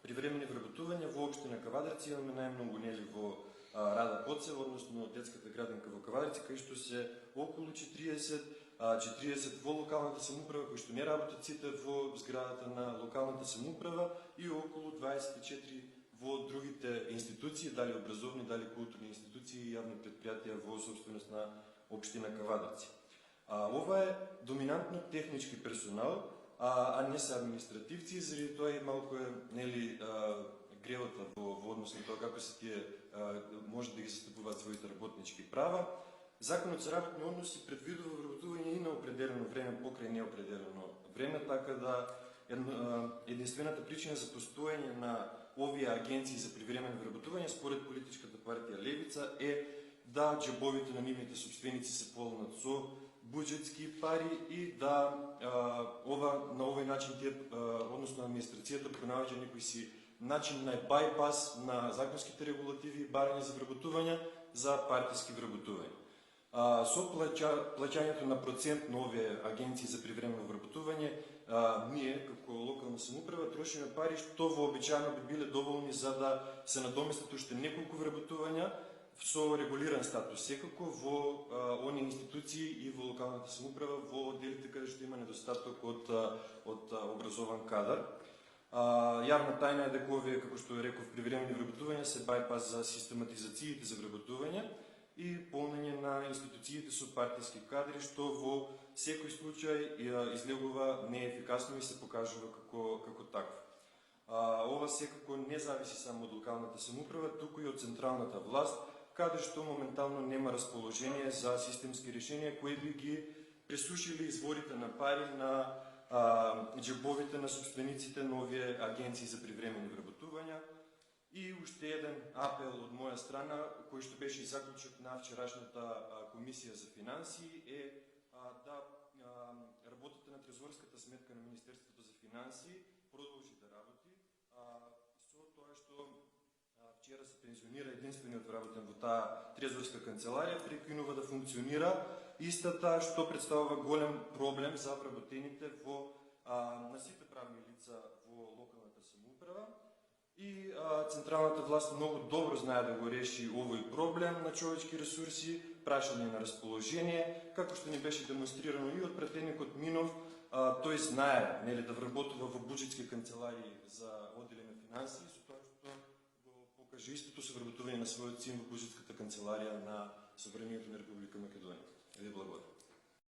привремени вработувања во општина Кавадарци имаме најмногу нели во Рада Поцево, односно детската градинка во Кавадарци, кај што се околу 40 во локалната самоуправа, кои што не работат сите во зградата на локалната самоуправа и околу 24 во другите институции, дали образовни, дали културни институции и јавни предпријатија во собственост на општина Кавадарци. Ова е доминантно технички персонал, а не се административци, заради тоа и малку е нели гревата во однос на тоа како се тие може да ги застапуваат своите работнички права. Законот за работни односи предвидува вработување и на определено време покрај неопределено време, така да единствената причина за постоење на овие агенции за привремено вработување според политичката партија Левица е да џебовите на нивните собственици се полнат со буџетски пари и да на овој начин тие, односно администрацијата пронаоѓа некој си начин на байпас на законските регулативи и барање за вработувања за партиски вработувања. Со плаќањето на процент на овие агенции за привремено вработување, ние како локална самоуправа трошиме пари што вообичаено би биле доволни за да се надоместат уште неколку вработувања со регулиран статус, секако во оние институции и во локалната самоуправа во одделите каде што има недостаток од образован кадар. Јавна тајна е дека овие, како што реков, привремени вработувања се байпас за систематизациите за вработување и полнење на институциите со партиски кадри, што во секој случај излегува неефикасно и се покажува како такво. Ова секако не зависи само од локалната самоуправа, туку и од централната власт, каде што моментално нема расположение за системски решенија кои би ги пресушили изворите на пари на џебовите на собствениците на овие агенции за привремени вработувања. И уште еден апел од моја страна, кој што беше и заклучок на вчерашната комисија за финансии, е да работата на трезорската сметка на Министерството за финансии продолжи да работи, со тоа што вчера се пензионира единствениот вработен во таа трезорска канцеларија, прекинува да функционира истата, што представува голем проблем за вработените на сите правни лица во локалната самоуправа. И централната власт многу добро знае да го реши овој проблем на човечки ресурси, прашање на расположение, како што ни беше демонстрирано и од пратеникот Минов, тој знае да вработува во буџетски канцеларии за оддели на финансии, со тоа што го покаже истото со вработување на својот син во буџетската канцеларија на Собранието на Република Македонија. Ви благодарам.